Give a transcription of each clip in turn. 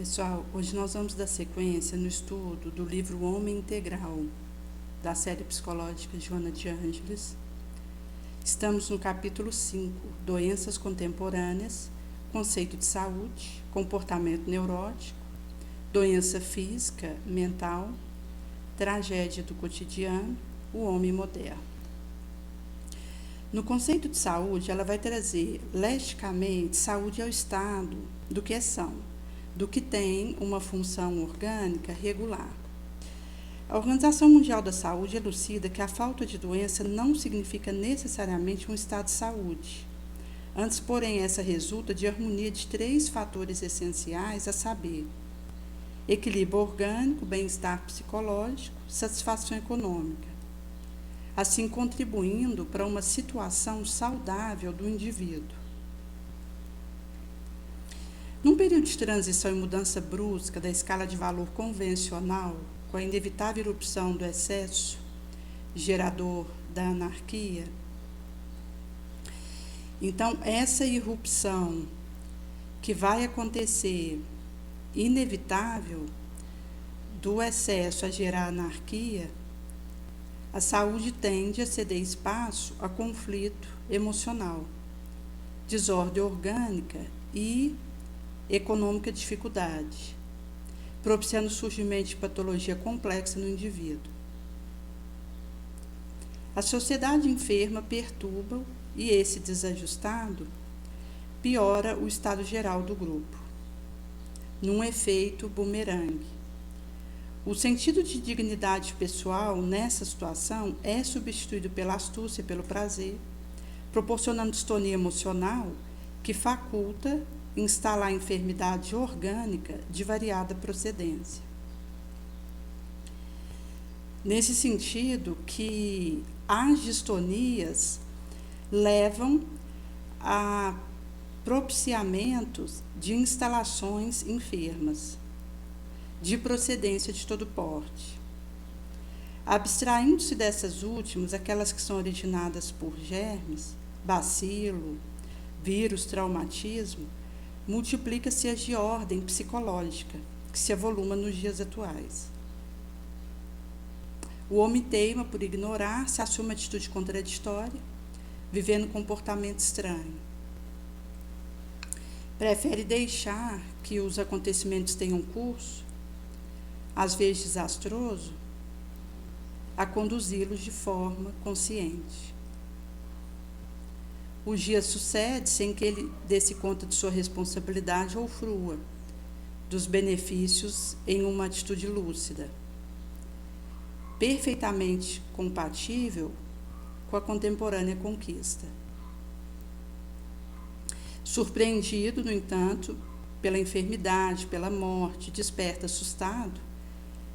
Pessoal, hoje nós vamos dar sequência no estudo do livro Homem Integral, da série psicológica Joana de Ângeles. Estamos no capítulo 5, Doenças Contemporâneas, Conceito de Saúde, Comportamento Neurótico, Doença Física, Mental, Tragédia do Cotidiano, o Homem Moderno. No conceito de saúde, ela vai trazer, lesticamente, saúde ao estado do que é são, do que tem uma função orgânica regular. A Organização Mundial da Saúde elucida que a falta de doença não significa necessariamente um estado de saúde. Antes, porém, essa resulta de harmonia de 3 fatores essenciais, a saber, equilíbrio orgânico, bem-estar psicológico, satisfação econômica, assim contribuindo para uma situação saudável do indivíduo. Num período de transição e mudança brusca da escala de valor convencional, com a inevitável erupção do excesso, gerador da anarquia, então essa irrupção que vai acontecer, inevitável, do excesso a gerar anarquia, a saúde tende a ceder espaço a conflito emocional, desordem orgânica e econômica dificuldade, propiciando o surgimento de patologia complexa no indivíduo. A sociedade enferma perturba e esse desajustado piora o estado geral do grupo, num efeito bumerangue. O sentido de dignidade pessoal nessa situação é substituído pela astúcia e pelo prazer, proporcionando distonia emocional que faculta instalar enfermidade orgânica de variada procedência. Nesse sentido que as distonias levam a propiciamentos de instalações enfermas, de procedência de todo porte. Abstraindo-se dessas últimas, aquelas que são originadas por germes, bacilo, vírus, traumatismo, multiplica-se as de ordem psicológica, que se avoluma nos dias atuais. O homem teima por ignorar, se assume atitude contraditória, vivendo um comportamento estranho. Prefere deixar que os acontecimentos tenham curso, às vezes desastroso, a conduzi-los de forma consciente. O dia sucede sem que ele dê-se conta de sua responsabilidade ou frua dos benefícios em uma atitude lúcida, perfeitamente compatível com a contemporânea conquista. Surpreendido, no entanto, pela enfermidade, pela morte, desperta assustado,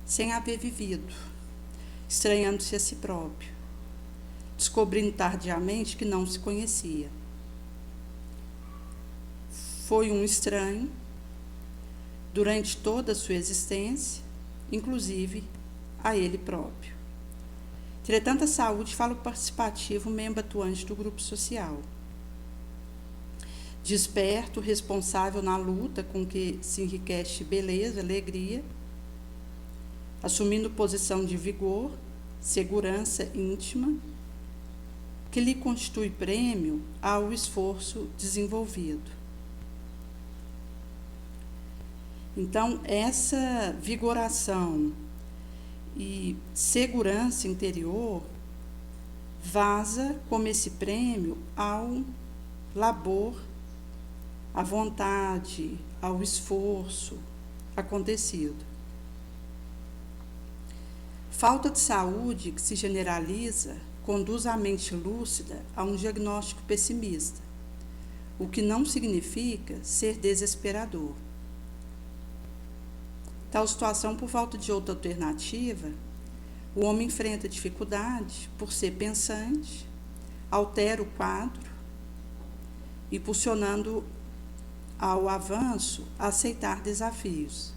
sem haver vivido, estranhando-se a si próprio, descobrindo tardiamente que não se conhecia. Foi um estranho durante toda a sua existência, inclusive a ele próprio. Entretanto, a saúde fala o participativo, membro atuante do grupo social. Desperto, responsável na luta com que se enriquece beleza, alegria, assumindo posição de vigor, segurança íntima, que lhe constitui prêmio ao esforço desenvolvido. Então, essa vigoração e segurança interior vaza como esse prêmio ao labor, à vontade, ao esforço acontecido. Falta de saúde que se generaliza conduz a mente lúcida a um diagnóstico pessimista, o que não significa ser desesperador. Tal situação, por falta de outra alternativa, o homem enfrenta dificuldade por ser pensante, altera o quadro, impulsionando ao avanço a aceitar desafios.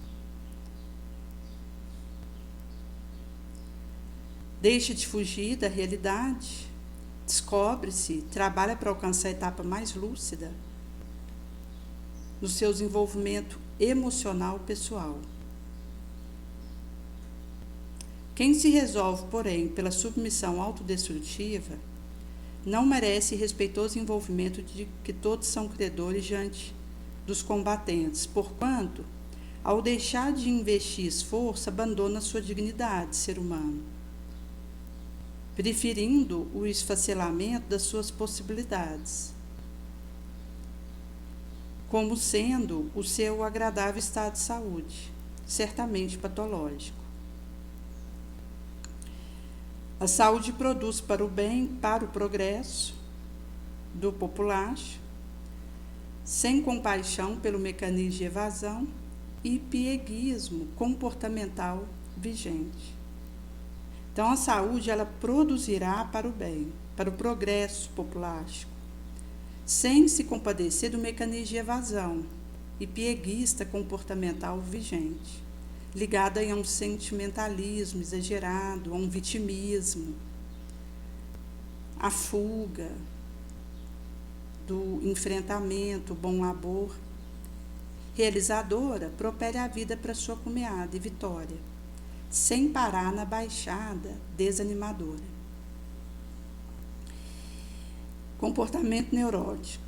Deixa de fugir da realidade, descobre-se, trabalha para alcançar a etapa mais lúcida, no seu desenvolvimento emocional pessoal. Quem se resolve, porém, pela submissão autodestrutiva, não merece respeitoso envolvimento de que todos são credores diante dos combatentes, porquanto, ao deixar de investir esforço, abandona sua dignidade de ser humano, preferindo o esfacelamento das suas possibilidades, como sendo o seu agradável estado de saúde, certamente patológico. A saúde produz para o bem, para o progresso do populacho, sem compaixão pelo mecanismo de evasão e pieguismo comportamental vigente. Então, a saúde, ela produzirá para o bem, para o progresso populástico, sem se compadecer do mecanismo de evasão e pieguista comportamental vigente, ligado a um sentimentalismo exagerado, a um vitimismo, a fuga do enfrentamento, bom labor. Realizadora, propele a vida para sua cumeada e vitória, sem parar na baixada desanimadora. Comportamento neurótico.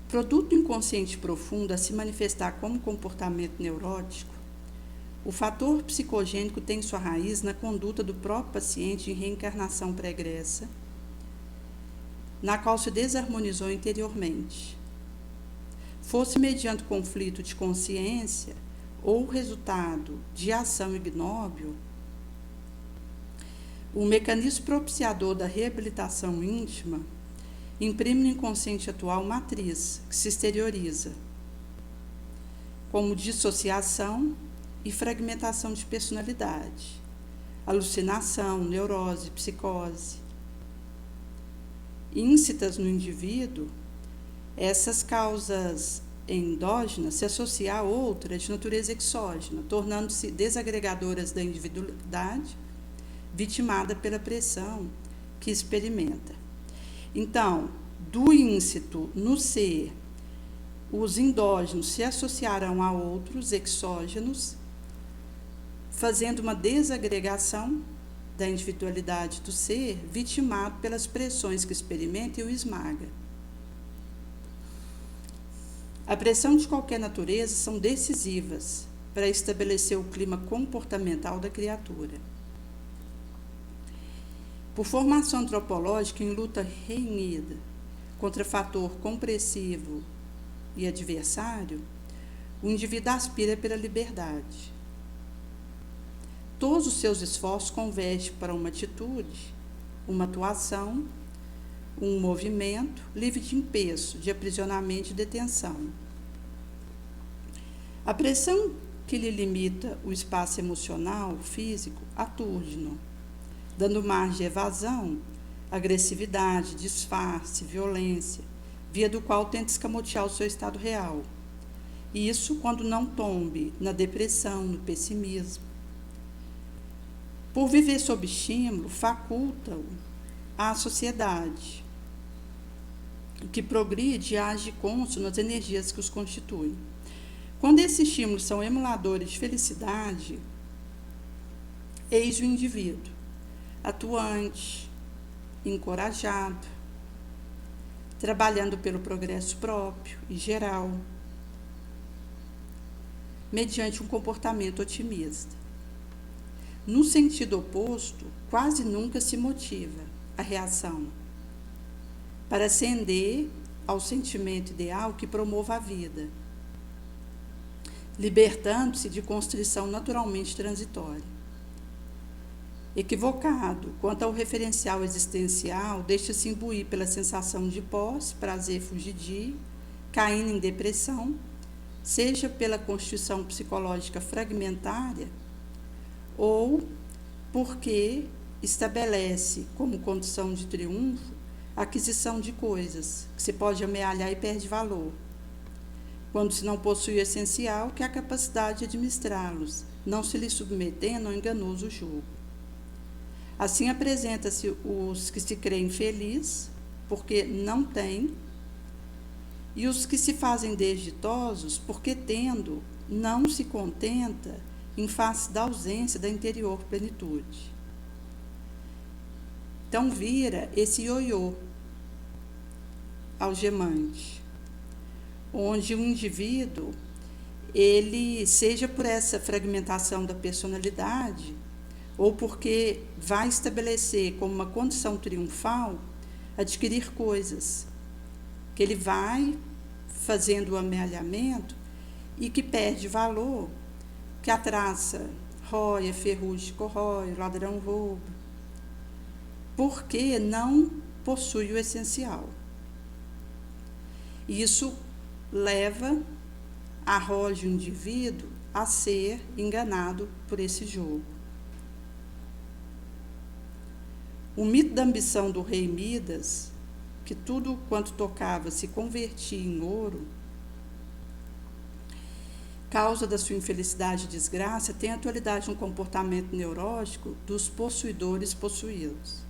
Produto do inconsciente profundo a se manifestar como comportamento neurótico, o fator psicogênico tem sua raiz na conduta do próprio paciente em reencarnação pregressa, na qual se desarmonizou interiormente. Fosse mediante conflito de consciência ou resultado de ação ignóbil, o mecanismo propiciador da reabilitação íntima imprime no inconsciente atual matriz que se exterioriza, como dissociação e fragmentação de personalidade, alucinação, neurose, psicose. Íncitas no indivíduo, essas causas endógenas se associam a outras de natureza exógena, tornando-se desagregadoras da individualidade, vitimada pela pressão que experimenta. Então, do íncito no ser, os endógenos se associarão a outros exógenos, fazendo uma desagregação da individualidade do ser, vitimado pelas pressões que experimenta e o esmaga. A pressão de qualquer natureza são decisivas para estabelecer o clima comportamental da criatura. Por formação antropológica em luta renhida contra fator compressivo e adversário, o indivíduo aspira pela liberdade. Todos os seus esforços convergem para uma atitude, uma atuação, um movimento livre de empeço, de aprisionamento e detenção. A pressão que lhe limita o espaço emocional, físico, aturde-no, dando margem de evasão, agressividade, disfarce, violência, via do qual tenta escamotear o seu estado real. Isso quando não tombe na depressão, no pessimismo. Por viver sob estímulo, faculta-o à sociedade, que progride e age cônsono nas energias que os constituem. Quando esses estímulos são emuladores de felicidade, eis o indivíduo atuante, encorajado, trabalhando pelo progresso próprio e geral, mediante um comportamento otimista. No sentido oposto, quase nunca se motiva a reação para ascender ao sentimento ideal que promova a vida, libertando-se de constrição naturalmente transitória. Equivocado quanto ao referencial existencial, deixa-se imbuir pela sensação de posse, prazer fugidio, caindo em depressão, seja pela constituição psicológica fragmentária ou porque estabelece como condição de triunfo a aquisição de coisas que se pode amealhar e perde valor, quando se não possui o essencial, que é a capacidade de administrá-los, não se lhe submetendo ao enganoso jugo. Assim apresenta-se os que se creem felizes, porque não têm, e os que se fazem desditosos, porque tendo, não se contenta em face da ausência da interior plenitude. Então vira esse ioiô algemante, onde o indivíduo, ele, seja por essa fragmentação da personalidade, ou porque vai estabelecer como uma condição triunfal, adquirir coisas, que ele vai fazendo o amealhamento e que perde valor, que a traça rói, a ferrugem corrói, o ladrão rouba, porque não possui o essencial. Isso leva, arroja o indivíduo a ser enganado por esse jogo. O mito da ambição do rei Midas, que tudo quanto tocava se convertia em ouro, causa da sua infelicidade e desgraça, tem atualidade no comportamento neurótico dos possuidores possuídos.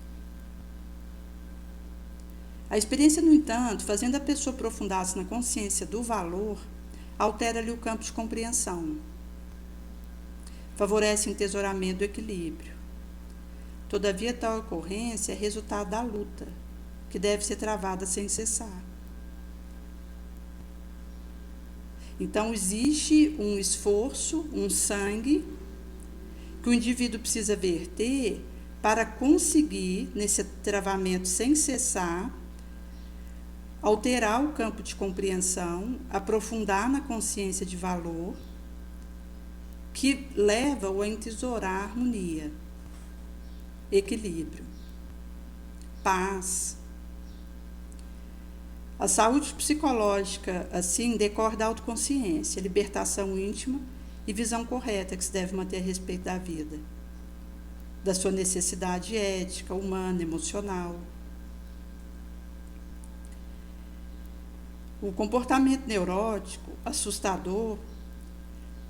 A experiência, no entanto, fazendo a pessoa aprofundar-se na consciência do valor, altera-lhe o campo de compreensão, favorece o entesouramento do equilíbrio. Todavia, tal ocorrência é resultado da luta, que deve ser travada sem cessar. Então, existe um esforço, um sangue, que o indivíduo precisa verter para conseguir, nesse travamento sem cessar, alterar o campo de compreensão, aprofundar na consciência de valor, que leva-o a entesourar a harmonia, equilíbrio, paz. A saúde psicológica, assim, decorre da autoconsciência, libertação íntima e visão correta que se deve manter a respeito da vida, da sua necessidade ética, humana, emocional. O comportamento neurótico, assustador,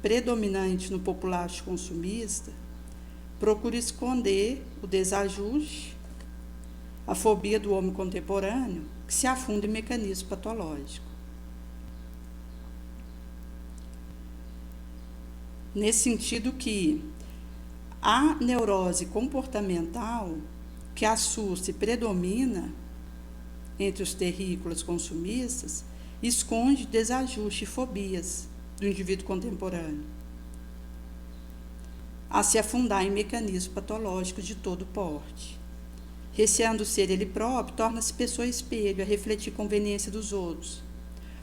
predominante no populacho consumista, procura esconder o desajuste, a fobia do homem contemporâneo, que se afunda em mecanismo patológico. Nesse sentido que a neurose comportamental, que assusta e predomina entre os terrícolas consumistas, esconde desajuste e fobias do indivíduo contemporâneo, a se afundar em mecanismos patológicos de todo porte. Receando ser ele próprio, torna-se pessoa espelho, a refletir conveniência dos outros,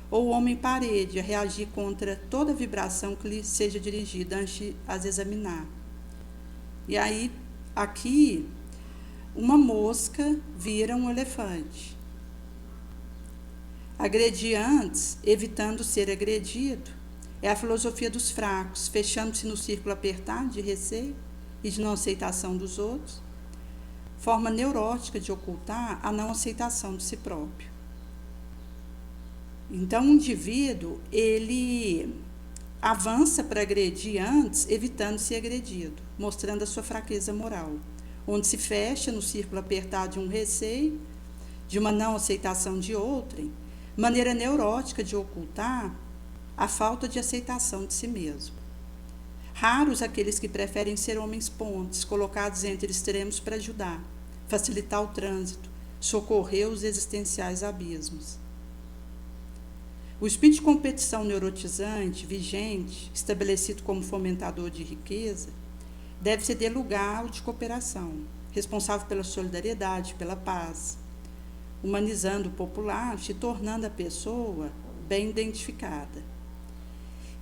ou homem parede, a reagir contra toda vibração que lhe seja dirigida antes de as examinar. E aí, aqui, uma mosca vira um elefante. Agredir antes, evitando ser agredido, é a filosofia dos fracos, fechando-se no círculo apertado de receio e de não aceitação dos outros, forma neurótica de ocultar a não aceitação de si próprio. Então, o indivíduo, ele avança para agredir antes, evitando ser agredido, mostrando a sua fraqueza moral, onde se fecha no círculo apertado de um receio, de uma não aceitação de outrem, maneira neurótica de ocultar a falta de aceitação de si mesmo. Raros aqueles que preferem ser homens pontes, colocados entre extremos para ajudar, facilitar o trânsito, socorrer os existenciais abismos. O espírito de competição neurotizante, vigente, estabelecido como fomentador de riqueza, deve ceder lugar ao de cooperação, responsável pela solidariedade, pela paz, humanizando o popular, se tornando a pessoa bem identificada.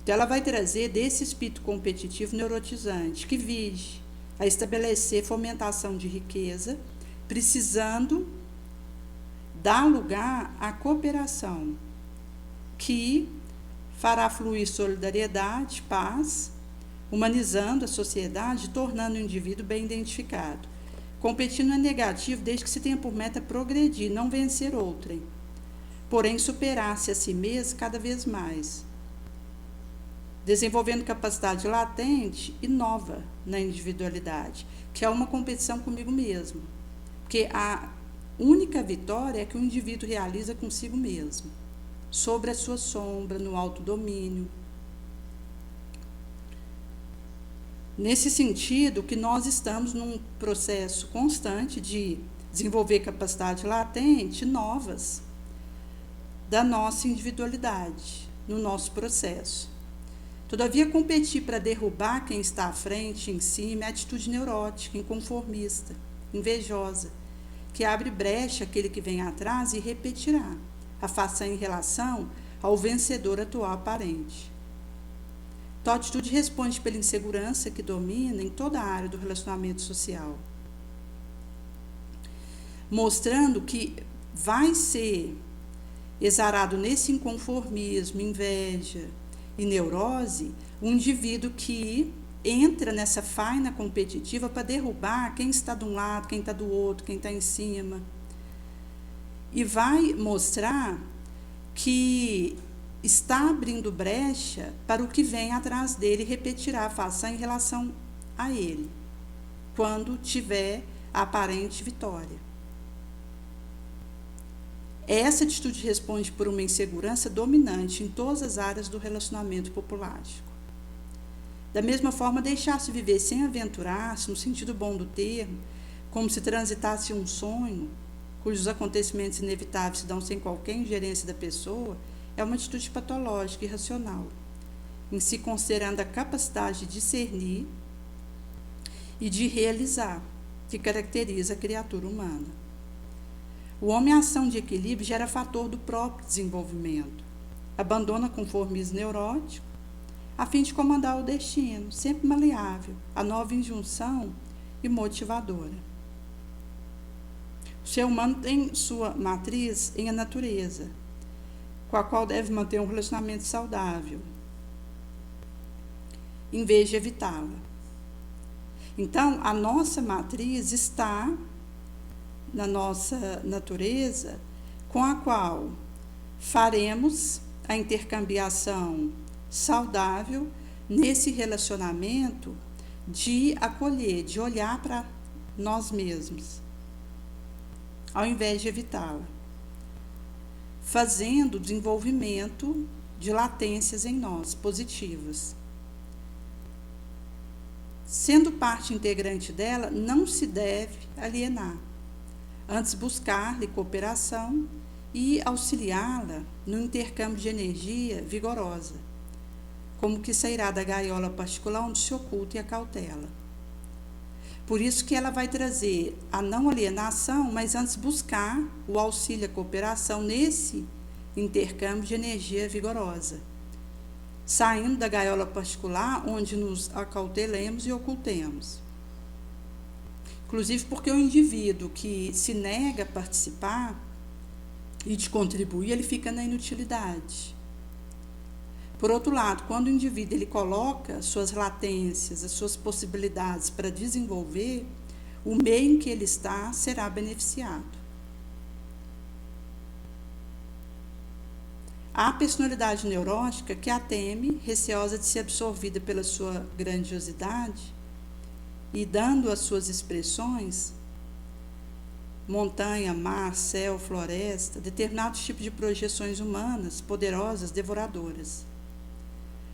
Então, ela vai trazer desse espírito competitivo neurotizante, que vise a estabelecer fomentação de riqueza, precisando dar lugar à cooperação, que fará fluir solidariedade, paz, humanizando a sociedade, tornando o indivíduo bem identificado. Competindo é negativo desde que se tenha por meta progredir, não vencer outrem, porém superar-se a si mesmo cada vez mais, desenvolvendo capacidade latente e nova na individualidade, que é uma competição comigo mesmo, porque a única vitória é que o indivíduo realiza consigo mesmo, sobre a sua sombra, no autodomínio. Nesse sentido, que nós estamos num processo constante de desenvolver capacidades latentes novas da nossa individualidade, no nosso processo. Todavia, competir para derrubar quem está à frente, em cima, é atitude neurótica, inconformista, invejosa, que abre brecha àquele que vem atrás e repetirá a façanha em relação ao vencedor atual aparente. Tal atitude responde pela insegurança que domina em toda a área do relacionamento social, mostrando que vai ser exarado nesse inconformismo, inveja e neurose um indivíduo que entra nessa faina competitiva para derrubar quem está de um lado, quem está do outro, quem está em cima, e vai mostrar que está abrindo brecha para o que vem atrás dele e repetirá a façanha em relação a ele, quando tiver a aparente vitória. Essa atitude responde por uma insegurança dominante em todas as áreas do relacionamento populático. Da mesma forma, deixar-se viver sem aventurar-se, no sentido bom do termo, como se transitasse um sonho, cujos acontecimentos inevitáveis se dão sem qualquer ingerência da pessoa, é uma atitude patológica e irracional, em se considerando a capacidade de discernir e de realizar, que caracteriza a criatura humana. O homem em ação de equilíbrio gera fator do próprio desenvolvimento, abandona conformismo neurótico, a fim de comandar o destino, sempre maleável, a nova injunção e motivadora. O ser humano tem sua matriz em a natureza, com a qual deve manter um relacionamento saudável, em vez de evitá-la. Então, a nossa matriz está na nossa natureza, com a qual faremos a intercambiação saudável nesse relacionamento de acolher, de olhar para nós mesmos, ao invés de evitá-la, fazendo o desenvolvimento de latências em nós, positivas. Sendo parte integrante dela, não se deve alienar, antes buscar-lhe cooperação e auxiliá-la no intercâmbio de energia vigorosa, como que sairá da gaiola particular onde se oculta e a cautela. Por isso que ela vai trazer a não alienação, mas antes buscar o auxílio e a cooperação nesse intercâmbio de energia vigorosa, saindo da gaiola particular onde nos acautelemos e ocultemos. Inclusive porque o indivíduo que se nega a participar e de contribuir, ele fica na inutilidade. Por outro lado, quando o indivíduo ele coloca suas latências, as suas possibilidades para desenvolver, o meio em que ele está será beneficiado. Há a personalidade neurótica que a teme, receosa de ser absorvida pela sua grandiosidade e dando as suas expressões, montanha, mar, céu, floresta, determinados tipos de projeções humanas, poderosas, devoradoras.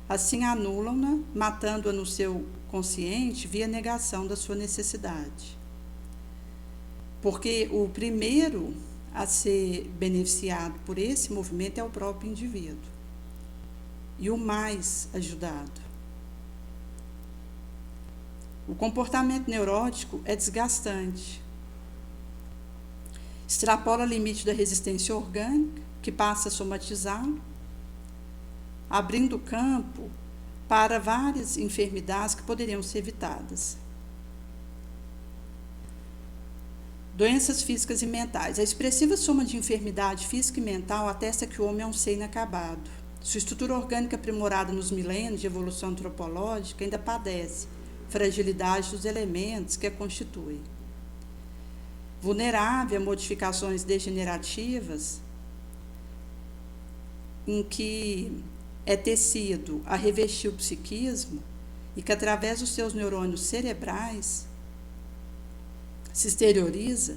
Assim anulam-na, matando-a no seu consciente via negação da sua necessidade. Porque o primeiro a ser beneficiado por esse movimento é o próprio indivíduo, e o mais ajudado. O comportamento neurótico é desgastante, extrapola o limite da resistência orgânica, que passa a somatizá-lo, abrindo campo para várias enfermidades que poderiam ser evitadas. Doenças físicas e mentais. A expressiva soma de enfermidade física e mental atesta que o homem é um ser inacabado. Sua estrutura orgânica aprimorada nos milênios de evolução antropológica ainda padece fragilidade dos elementos que a constituem. Vulnerável a modificações degenerativas, em que é tecido a revestir o psiquismo e que, através dos seus neurônios cerebrais, se exterioriza,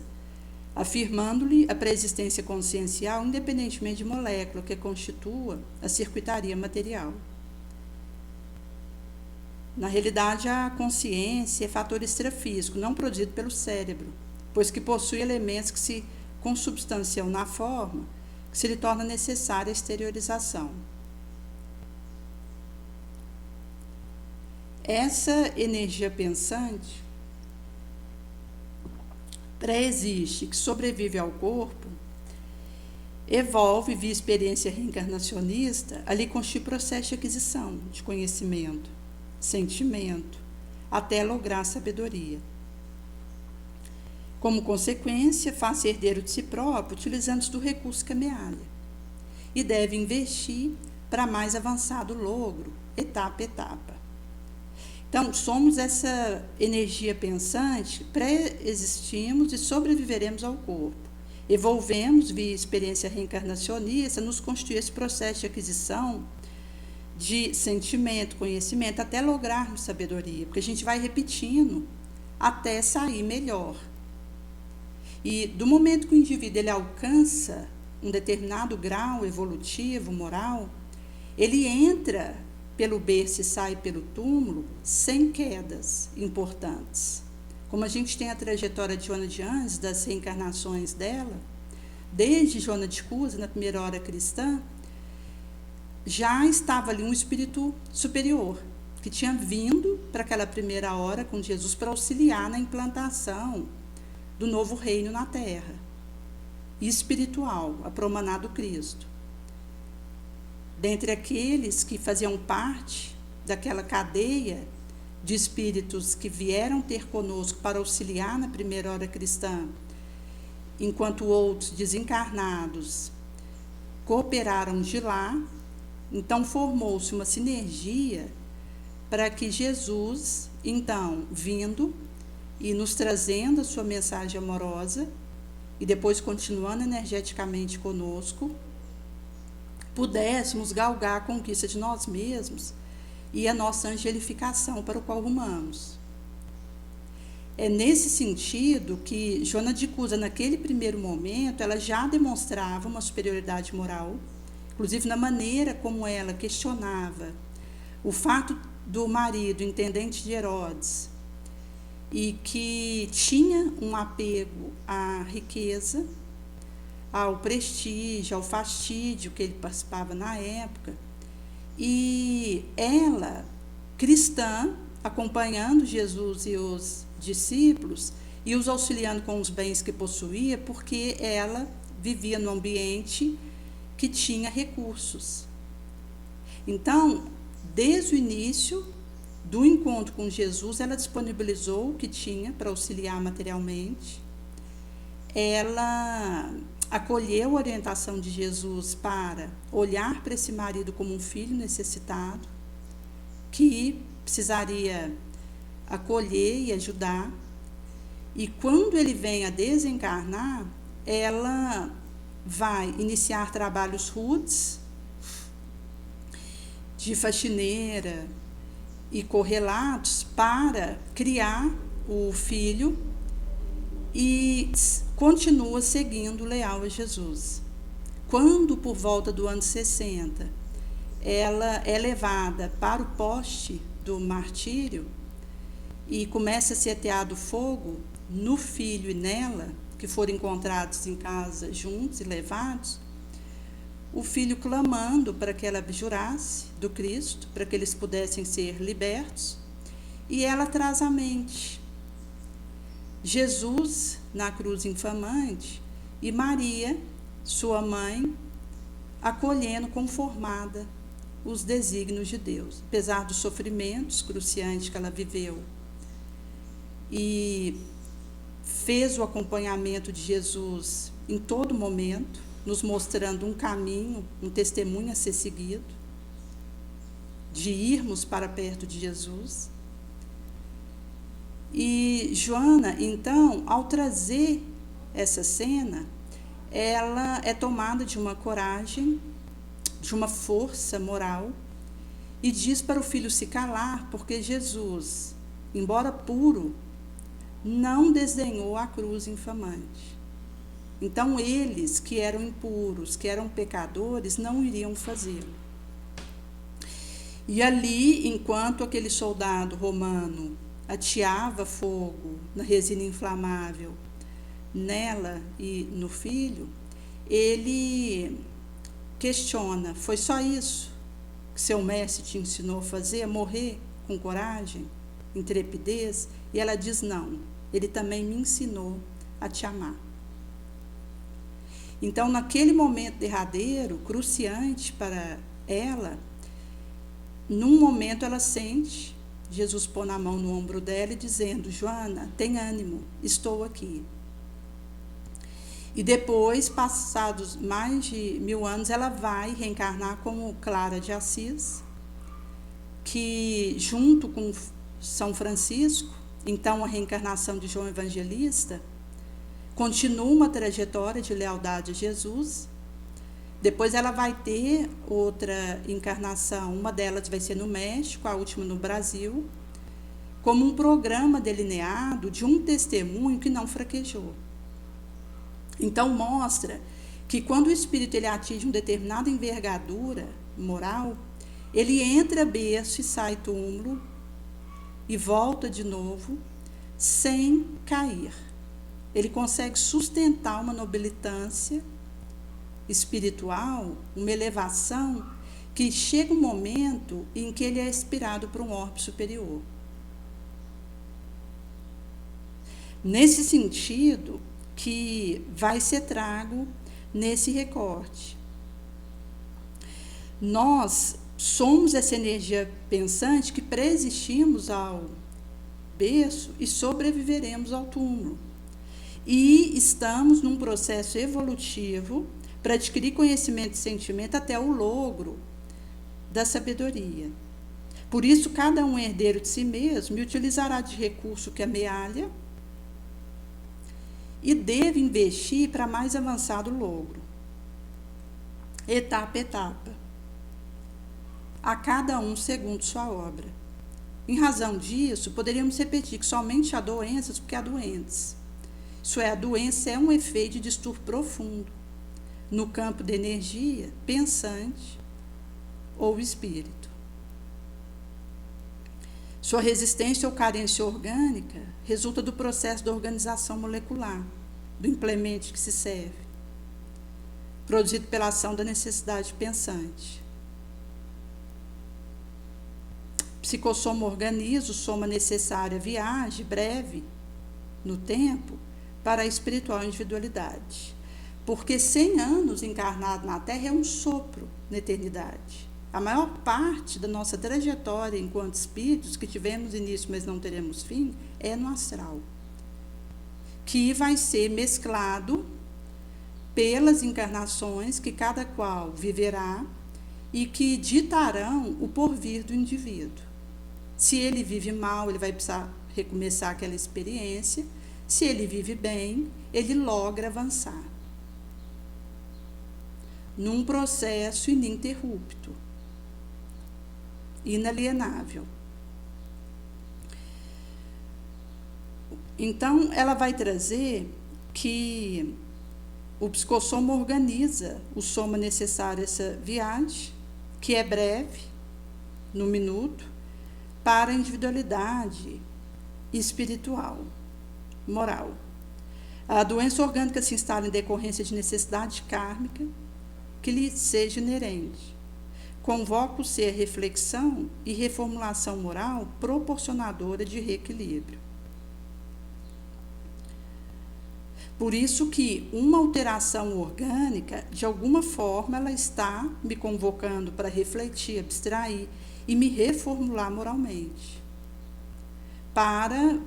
afirmando-lhe a pré-existência consciencial independentemente de molécula que constitua a circuitaria material. Na realidade, a consciência é fator extrafísico, não produzido pelo cérebro, pois que possui elementos que se consubstanciam na forma, que se lhe torna necessária a exteriorização. Essa energia pensante pré-existe, que sobrevive ao corpo, evolve via experiência reencarnacionista, ali constitui processo de aquisição de conhecimento, sentimento, até lograr a sabedoria. Como consequência, faz-se herdeiro de si próprio, utilizando-se do recurso que amealha, e deve investir para mais avançado logro, etapa a etapa. Então, somos essa energia pensante, pré-existimos e sobreviveremos ao corpo. Evolvemos via experiência reencarnacionista, nos constitui esse processo de aquisição de sentimento, conhecimento, até lograrmos sabedoria, porque a gente vai repetindo até sair melhor. E do momento que o indivíduo ele alcança um determinado grau evolutivo, moral, ele entra pelo berço e sai pelo túmulo sem quedas importantes. Como a gente tem a trajetória de Joana de Ângeles, das reencarnações dela, desde Joana de Cusa, na primeira hora cristã, já estava ali um espírito superior, que tinha vindo para aquela primeira hora com Jesus para auxiliar na implantação do novo reino na terra, espiritual, a promanar do Cristo. Dentre aqueles que faziam parte daquela cadeia de espíritos que vieram ter conosco para auxiliar na primeira hora cristã, enquanto outros desencarnados cooperaram de lá, então formou-se uma sinergia para que Jesus, então, vindo e nos trazendo a sua mensagem amorosa, e depois continuando energeticamente conosco, pudéssemos galgar a conquista de nós mesmos e a nossa angelificação para o qual rumamos. É nesse sentido que Joana de Cusa, naquele primeiro momento, ela já demonstrava uma superioridade moral, inclusive na maneira como ela questionava o fato do marido, intendente de Herodes, e que tinha um apego à riqueza, ao prestígio, ao fastídio que ele participava na época, e ela, cristã, acompanhando Jesus e os discípulos e os auxiliando com os bens que possuía, porque ela vivia num ambiente que tinha recursos. Então, desde o início do encontro com Jesus, ela disponibilizou o que tinha para auxiliar materialmente. Ela acolheu a orientação de Jesus para olhar para esse marido como um filho necessitado, que precisaria acolher e ajudar. E quando ele vem a desencarnar, ela vai iniciar trabalhos rudes, de faxineira e correlatos, para criar o filho, e continua seguindo leal a Jesus. Quando, por volta do ano 60, ela é levada para o poste do martírio e começa a ser ateado fogo no filho e nela, que foram encontrados em casa juntos e levados, o filho clamando para que ela abjurasse do Cristo, para que eles pudessem ser libertos, e ela traz à mente Jesus na cruz infamante e Maria, sua mãe, acolhendo conformada os desígnios de Deus, apesar dos sofrimentos cruciantes que ela viveu. E fez o acompanhamento de Jesus em todo momento, nos mostrando um caminho, um testemunho a ser seguido, de irmos para perto de Jesus. E Joana, então, ao trazer essa cena, ela é tomada de uma coragem, de uma força moral, e diz para o filho se calar, porque Jesus, embora puro, não desdenhou a cruz infamante. Então, eles que eram impuros, que eram pecadores, não iriam fazê-lo. E ali, enquanto aquele soldado romano ateava fogo na resina inflamável nela e no filho, ele questiona: foi só isso que seu mestre te ensinou a fazer, a morrer com coragem, intrepidez? E ela diz: não, ele também me ensinou a te amar. Então, naquele momento derradeiro, cruciante para ela, num momento ela sente Jesus pôr na mão no ombro dela e dizendo: Joana, tem ânimo, estou aqui. E depois, passados mais de 1000 anos, ela vai reencarnar como Clara de Assis, que junto com São Francisco, então a reencarnação de João Evangelista, continua uma trajetória de lealdade a Jesus. Depois ela vai ter outra encarnação, uma delas vai ser no México, a última no Brasil, como um programa delineado de um testemunho que não fraquejou. Então mostra que quando o espírito ele atinge uma determinada envergadura moral, ele entra berço e sai túmulo e volta de novo sem cair. Ele consegue sustentar uma nobilitância espiritual, uma elevação, que chega um momento em que ele é expirado para um orbe superior. Nesse sentido que vai ser trago nesse recorte. Nós somos essa energia pensante que preexistimos ao berço e sobreviveremos ao túmulo. E estamos num processo evolutivo para adquirir conhecimento e sentimento até o logro da sabedoria. Por isso, cada um é herdeiro de si mesmo e utilizará de recurso que amealha e deve investir para mais avançado logro, etapa a etapa, a cada um segundo sua obra. Em razão disso, poderíamos repetir que somente há doenças porque há doentes. Isso é, a doença é um efeito de distúrbio profundo no campo da energia pensante ou espírito. Sua resistência ou carência orgânica resulta do processo da organização molecular, do implemento que se serve, produzido pela ação da necessidade pensante. Psicossoma organiza o soma necessária viagem breve no tempo para a espiritual individualidade. Porque 100 anos encarnado na Terra é um sopro na eternidade. A maior parte da nossa trajetória enquanto espíritos, que tivemos início, mas não teremos fim, é no astral, que vai ser mesclado pelas encarnações que cada qual viverá e que ditarão o porvir do indivíduo. Se ele vive mal, ele vai precisar recomeçar aquela experiência. Se ele vive bem, ele logra avançar num processo ininterrupto, inalienável. Então, ela vai trazer que o psicossoma organiza o soma necessário a essa viagem, que é breve, no minuto, para a individualidade espiritual, moral. A doença orgânica se instala em decorrência de necessidade kármica que lhe seja inerente. Convoca o ser a reflexão e reformulação moral proporcionadora de reequilíbrio. Por isso que uma alteração orgânica, de alguma forma, ela está me convocando para refletir, abstrair e me reformular moralmente, para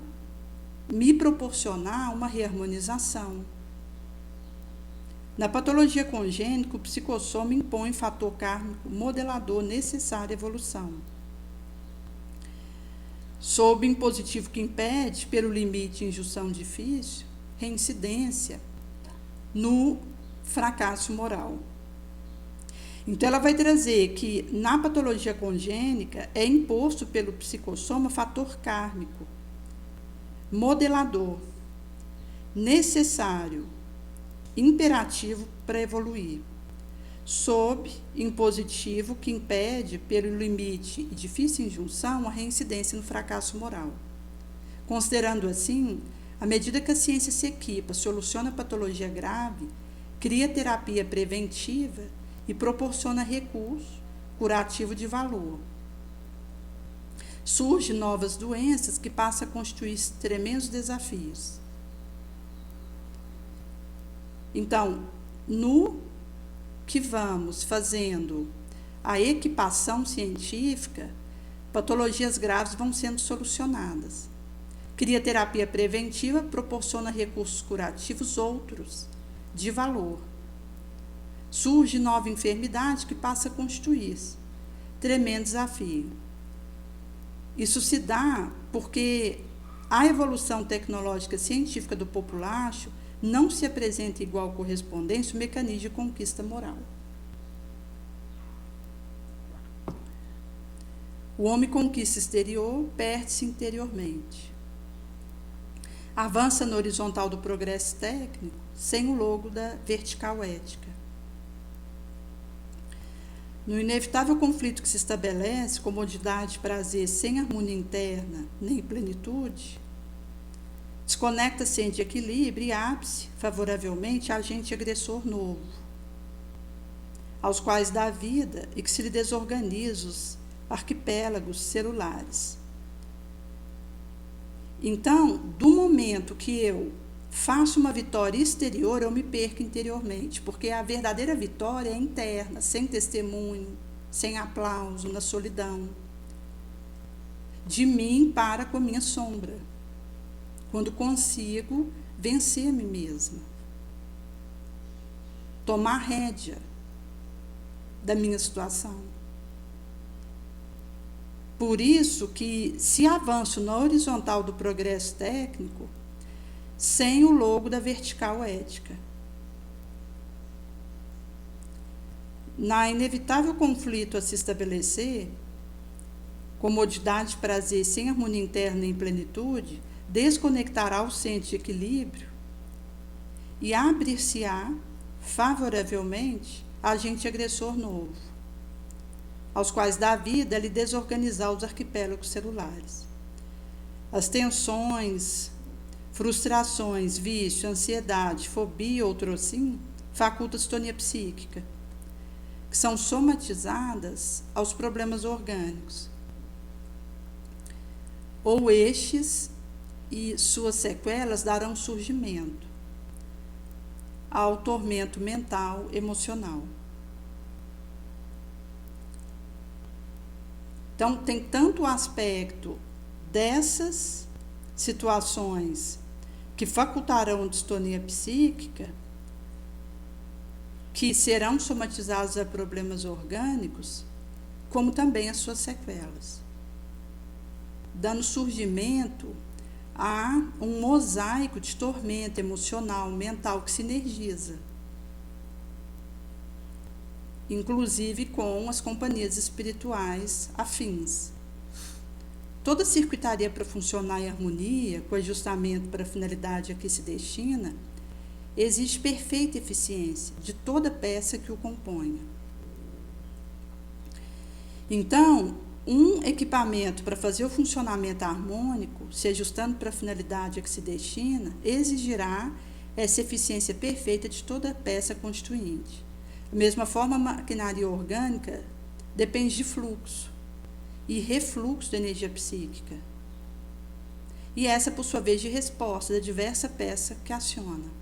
me proporcionar uma reharmonização. Na patologia congênica, o psicossoma impõe fator kármico modelador necessário à evolução. Sob impositivo que impede, pelo limite e injunção difícil, reincidência no fracasso moral. Então, ela vai trazer que na patologia congênica é imposto pelo psicossoma fator kármico modelador necessário imperativo para evoluir, sob impositivo que impede, pelo limite e difícil injunção, a reincidência no fracasso moral. Considerando assim, à medida que a ciência se equipa, soluciona a patologia grave, cria terapia preventiva e proporciona recurso curativo de valor. Surgem novas doenças que passam a constituir tremendos desafios. Então, no que vamos fazendo a equipação científica, patologias graves vão sendo solucionadas. Cria terapia preventiva, proporciona recursos curativos outros de valor. Surge nova enfermidade que passa a constituir-se. Tremendo desafio. Isso se dá porque a evolução tecnológica científica do populacho não se apresenta igual correspondência ao mecanismo de conquista moral. O homem conquista exterior, perde-se interiormente. Avança no horizontal do progresso técnico, sem o logo da vertical ética. No inevitável conflito que se estabelece, comodidade e prazer sem harmonia interna nem plenitude, desconecta-se de equilíbrio e abre-se favoravelmente a agente agressor novo, aos quais dá vida e que se lhe desorganiza os arquipélagos celulares. Então, do momento que eu faço uma vitória exterior, eu me perco interiormente, porque a verdadeira vitória é interna, sem testemunho, sem aplauso, na solidão. De mim para com a minha sombra, quando consigo vencer a mim mesma, tomar rédea da minha situação. Por isso que se avanço na horizontal do progresso técnico, sem o logo da vertical ética. Na inevitável conflito a se estabelecer, comodidade e prazer sem harmonia interna e plenitude, desconectará o centro de equilíbrio e abrir-se-á favoravelmente a agente agressor novo, aos quais dá vida lhe desorganizar os arquipélagos celulares. As tensões, frustrações, vício, ansiedade, fobia ou outrosim, facultam distonia psíquica, que são somatizadas aos problemas orgânicos, ou estes e suas sequelas darão surgimento ao tormento mental, emocional. Então, tem tanto o aspecto dessas situações que facultarão distonia psíquica, que serão somatizados a problemas orgânicos, como também as suas sequelas, dando surgimento a um mosaico de tormento emocional, mental, que sinergiza, inclusive com as companhias espirituais afins. Toda circuitaria para funcionar em harmonia, com ajustamento para a finalidade a que se destina, exige perfeita eficiência de toda peça que o componha. Então, um equipamento para fazer o funcionamento harmônico, se ajustando para a finalidade a que se destina, exigirá essa eficiência perfeita de toda peça constituinte. Da mesma forma, a maquinaria orgânica depende de fluxo e refluxo da energia psíquica. E essa, por sua vez, de resposta da diversa peça que aciona.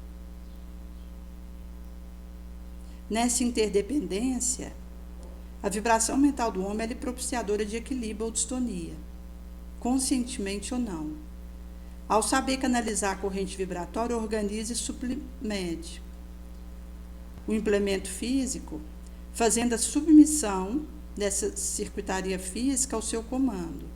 Nessa interdependência, a vibração mental do homem é propiciadora de equilíbrio ou distonia, conscientemente ou não. Ao saber canalizar a corrente vibratória, organiza e submete o implemento físico, fazendo a submissão dessa circuitaria física ao seu comando,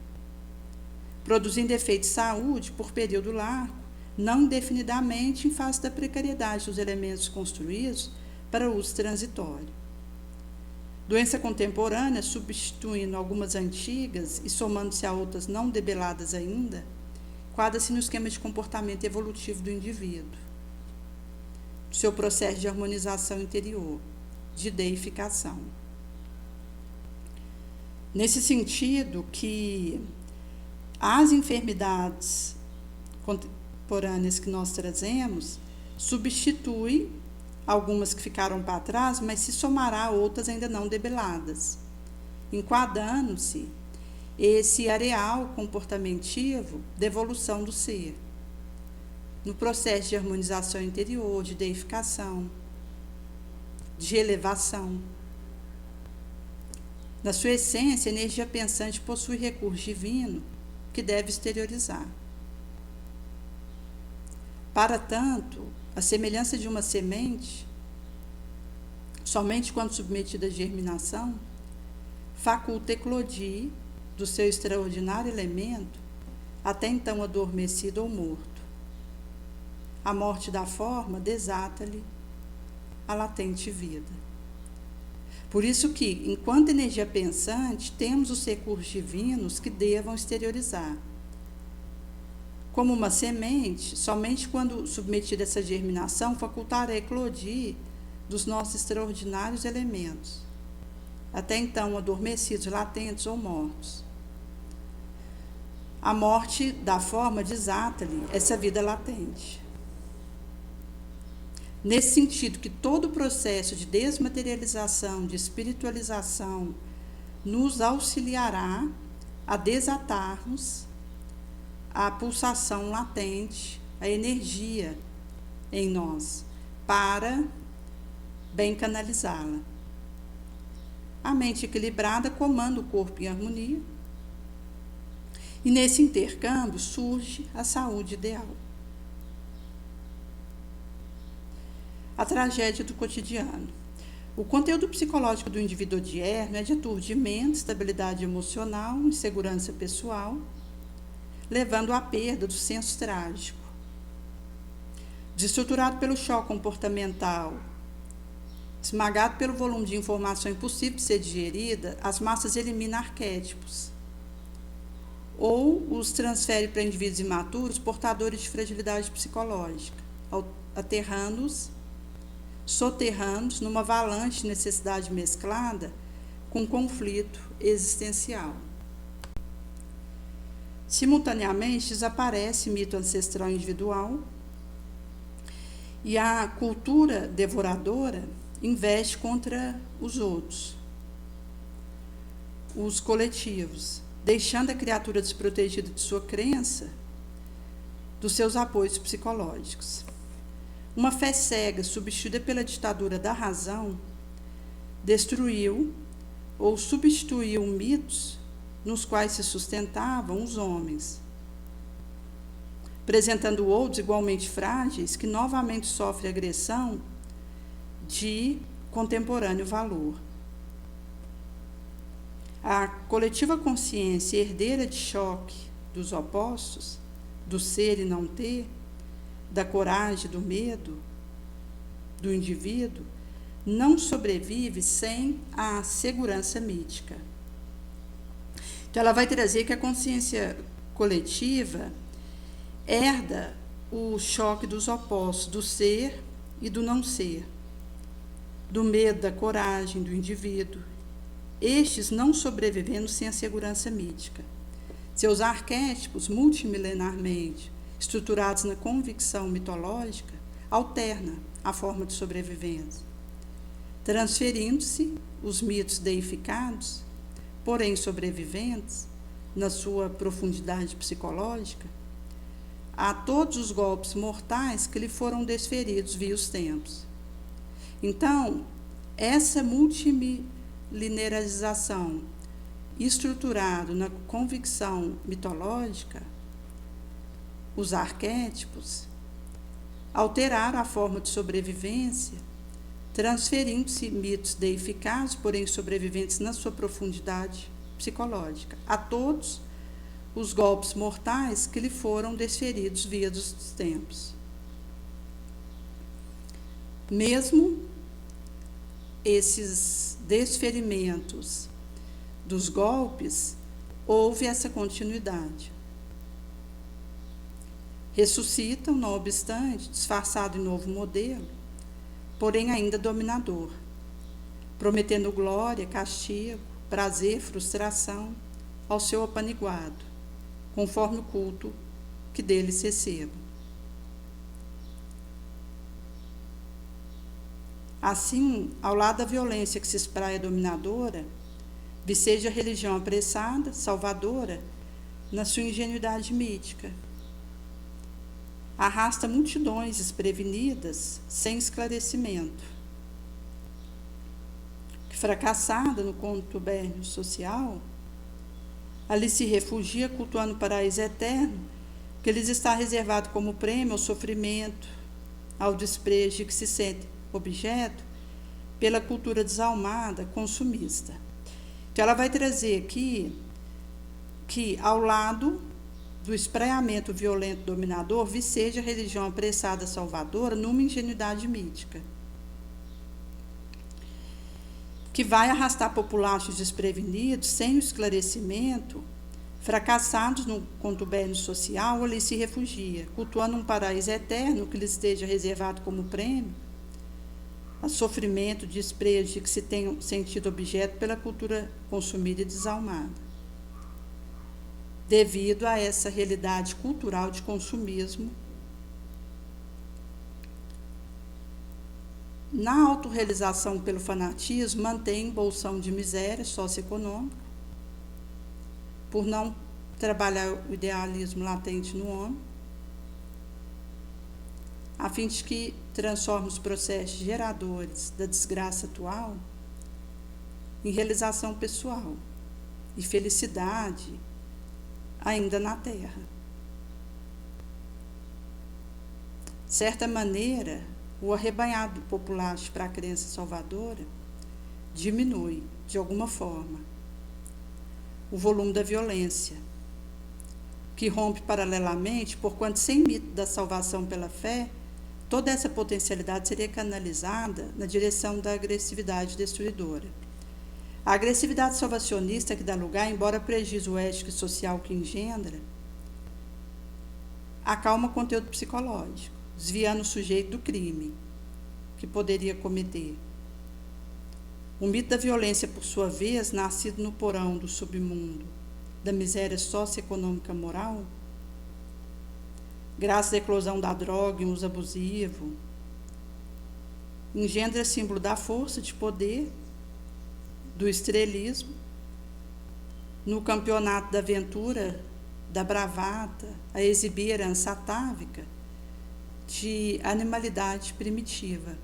produzindo efeito de saúde por período largo, não indefinidamente em face da precariedade dos elementos construídos para uso transitório. Doença contemporânea, substituindo algumas antigas e somando-se a outras não debeladas ainda, quadra-se no esquema de comportamento evolutivo do indivíduo. do seu processo de harmonização interior, de deificação. Nesse sentido que as enfermidades contemporâneas que nós trazemos substituem algumas que ficaram para trás, mas se somará a outras ainda não debeladas, enquadrando-se esse areal comportamentivo da evolução do ser, no processo de harmonização interior, de deificação, de elevação. Na sua essência, a energia pensante possui recurso divino que deve exteriorizar. Para tanto, a semelhança de uma semente, somente quando submetida à germinação, faculta eclodir do seu extraordinário elemento, até então adormecido ou morto. A morte da forma desata-lhe a latente vida. Por isso que, enquanto energia pensante, temos os recursos divinos que devam exteriorizar. Como uma semente, somente quando submetida a essa germinação, facultará eclodir dos nossos extraordinários elementos, até então adormecidos, latentes ou mortos. A morte da forma desata-lhe essa vida latente. Nesse sentido que todo o processo de desmaterialização, de espiritualização, nos auxiliará a desatarmos a pulsação latente, a energia em nós, para bem canalizá-la. A mente equilibrada comanda o corpo em harmonia, e nesse intercâmbio surge a saúde ideal. A tragédia do cotidiano. O conteúdo psicológico do indivíduo odierno é de aturdimento, estabilidade emocional, insegurança pessoal, levando à perda do senso trágico. Desestruturado pelo choque comportamental, esmagado pelo volume de informação impossível de ser digerida, as massas eliminam arquétipos, ou os transferem para indivíduos imaturos portadores de fragilidade psicológica, aterrando-os, soterrando-os numa avalanche de necessidade mesclada com conflito existencial. Simultaneamente, desaparece o mito ancestral individual e a cultura devoradora investe contra os outros, os coletivos, deixando a criatura desprotegida de sua crença, dos seus apoios psicológicos. Uma fé cega, substituída pela ditadura da razão, destruiu ou substituiu mitos nos quais se sustentavam os homens, apresentando outros igualmente frágeis que novamente sofrem agressão de contemporâneo valor. A coletiva consciência herdeira de choque dos opostos, do ser e não ter, da coragem, do medo, do indivíduo, não sobrevive sem a segurança mítica. Então, ela vai trazer que a consciência coletiva herda o choque dos opostos, do ser e do não ser, do medo, da coragem do indivíduo, estes não sobrevivendo sem a segurança mítica. Seus arquétipos, multimilenarmente estruturados na convicção mitológica, alterna a forma de sobrevivência, transferindo-se os mitos deificados, porém sobreviventes, na sua profundidade psicológica, a todos os golpes mortais que lhe foram desferidos via os tempos. Então, essa multimilenarização estruturada na convicção mitológica, os arquétipos, alteraram a forma de sobrevivência, transferindo-se mitos deificados, porém sobreviventes na sua profundidade psicológica, a todos os golpes mortais que lhe foram desferidos via dos tempos. Mesmo esses desferimentos dos golpes, houve essa continuidade. Ressuscitam, não obstante, disfarçado em novo modelo, porém ainda dominador, prometendo glória, castigo, prazer, frustração ao seu apaniguado, conforme o culto que dele se receba. Assim, ao lado da violência que se espraia dominadora, viceja a religião apressada, salvadora, na sua ingenuidade mítica. Arrasta multidões desprevenidas, sem esclarecimento. Que, fracassada no contubérnio social, ali se refugia cultuando o paraíso eterno, que lhes está reservado como prêmio ao sofrimento, ao desprezo que se sente objeto pela cultura desalmada, consumista. Então, ela vai trazer aqui que, ao lado do espraiamento violento dominador, viceja a religião apressada salvadora numa ingenuidade mítica, que vai arrastar populações desprevenidos, sem o esclarecimento, fracassados no contubérnio social, ali se refugia, cultuando um paraíso eterno que lhes esteja reservado como prêmio a sofrimento, desprezo de que se tenham sentido objeto pela cultura consumida e desalmada, devido a essa realidade cultural de consumismo. Na autorrealização pelo fanatismo, mantém bolsão de miséria socioeconômica, por não trabalhar o idealismo latente no homem, a fim de que transforme os processos geradores da desgraça atual em realização pessoal e felicidade ainda na Terra. De certa maneira, o arrebanhado popular para a crença salvadora diminui, de alguma forma, o volume da violência, que rompe paralelamente, porquanto sem mito da salvação pela fé, toda essa potencialidade seria canalizada na direção da agressividade destruidora. A agressividade salvacionista que dá lugar, embora prejuízo ético e social que engendra, acalma o conteúdo psicológico, desviando o sujeito do crime que poderia cometer. O mito da violência, por sua vez, nascido no porão do submundo, da miséria socioeconômica moral, graças à eclosão da droga e uso abusivo, engendra símbolo da força de poder, do estrelismo, no campeonato da aventura, da bravata, a exibir a herança atávica de animalidade primitiva,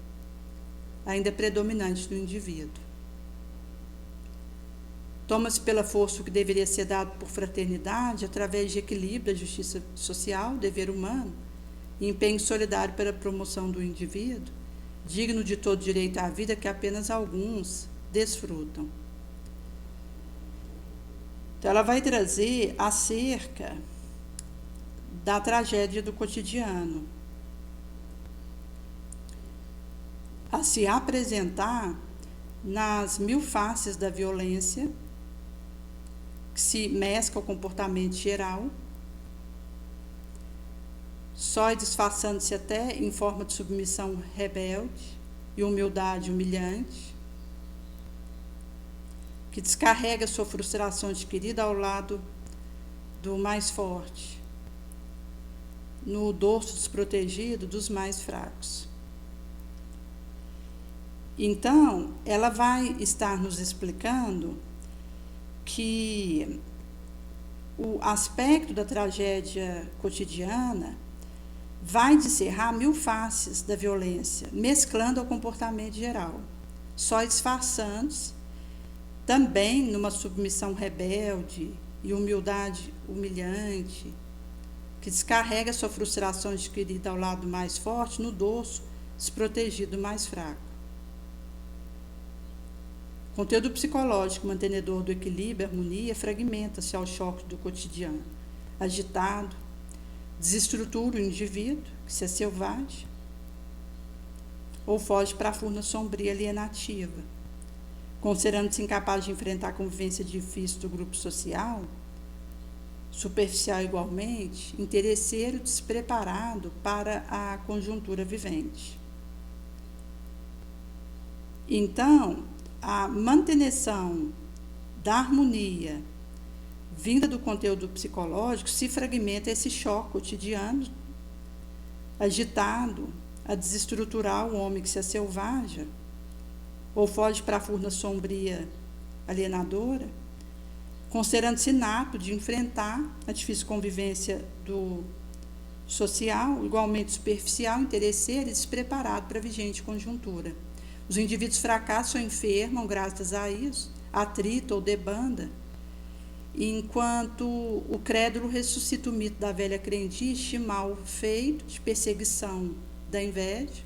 ainda predominante no indivíduo. Toma-se pela força o que deveria ser dado por fraternidade, através de equilíbrio da justiça social, dever humano, e empenho solidário para a promoção do indivíduo, digno de todo direito à vida que apenas alguns desfrutam. Então, ela vai trazer acerca da tragédia do cotidiano, a se apresentar nas mil faces da violência, que se mescla ao comportamento geral, só e disfarçando-se até em forma de submissão rebelde e humildade humilhante, que descarrega sua frustração adquirida ao lado do mais forte, no dorso desprotegido dos mais fracos. Então, ela vai estar nos explicando que o aspecto da tragédia cotidiana vai descerrar mil faces da violência, mesclando ao comportamento geral, só disfarçando-se, também numa submissão rebelde e humildade humilhante, que descarrega sua frustração adquirida ao lado mais forte no dorso desprotegido mais fraco. O conteúdo psicológico mantenedor do equilíbrio e harmonia fragmenta-se ao choque do cotidiano, agitado, desestrutura o indivíduo, que se é selvagem, ou foge para a furna sombria alienativa, considerando-se incapaz de enfrentar a convivência difícil do grupo social, superficial igualmente, interesseiro despreparado para a conjuntura vivente. Então, a manutenção da harmonia vinda do conteúdo psicológico se fragmenta esse choque cotidiano, agitado, a desestruturar o homem que se selvaja, ou foge para a furna sombria alienadora, considerando-se inato de enfrentar a difícil convivência do social, igualmente superficial, interesseiro e despreparado para a vigente conjuntura. Os indivíduos fracassam ou enfermam graças a isso, atrito ou debanda, enquanto o crédulo ressuscita o mito da velha crendice, mal feito, de perseguição da inveja,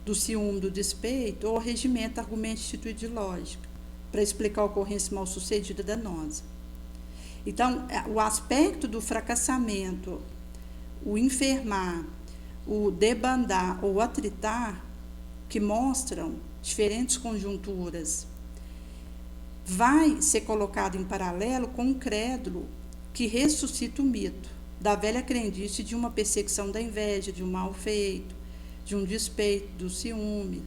do ciúme, do despeito, ou regimenta argumento instituído de lógica, para explicar a ocorrência mal sucedida danosa. Então, o aspecto do fracassamento, o enfermar, o debandar ou atritar, que mostram diferentes conjunturas, vai ser colocado em paralelo com um crédulo que ressuscita o mito da velha crendice de uma perseguição da inveja, de um mal feito, de um despeito, do ciúme,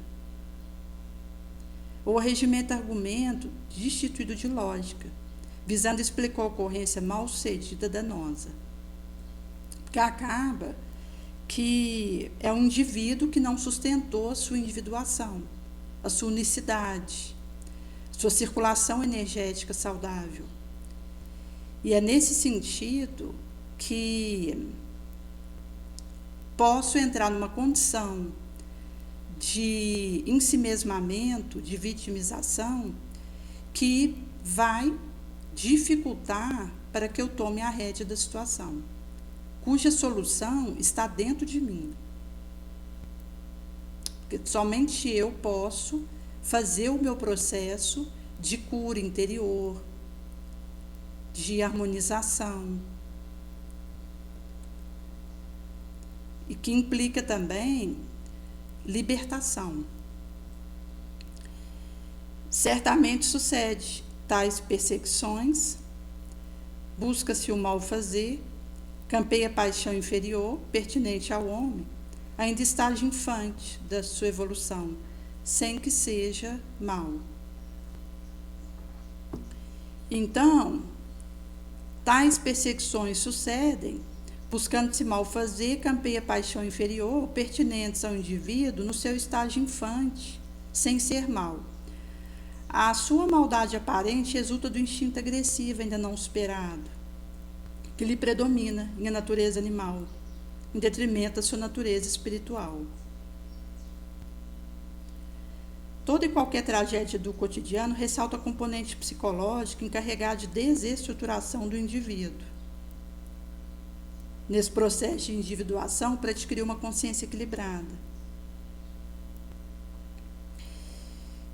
ou regimenta argumento destituído de lógica, visando explicar a ocorrência mal sucedida danosa, que acaba que é um indivíduo que não sustentou a sua individuação, a sua unicidade, sua circulação energética saudável. E é nesse sentido que posso entrar numa condição de ensimesmamento, de vitimização, que vai dificultar para que eu tome a rédea da situação, cuja solução está dentro de mim. Porque somente eu posso fazer o meu processo de cura interior, de harmonização, e que implica também libertação. Certamente sucede tais perseguições, busca-se o mal fazer, campeia a paixão inferior, pertinente ao homem, ainda estágio infante da sua evolução, sem que seja mal. Então, tais perseguições sucedem, buscando-se mal fazer, campeia a paixão inferior, pertinentes ao indivíduo no seu estágio infante, sem ser mal. A sua maldade aparente resulta do instinto agressivo ainda não superado, que lhe predomina em a natureza animal, em detrimento da sua natureza espiritual. Toda e qualquer tragédia do cotidiano ressalta a componente psicológica encarregada de desestruturação do indivíduo, nesse processo de individuação, para adquirir uma consciência equilibrada,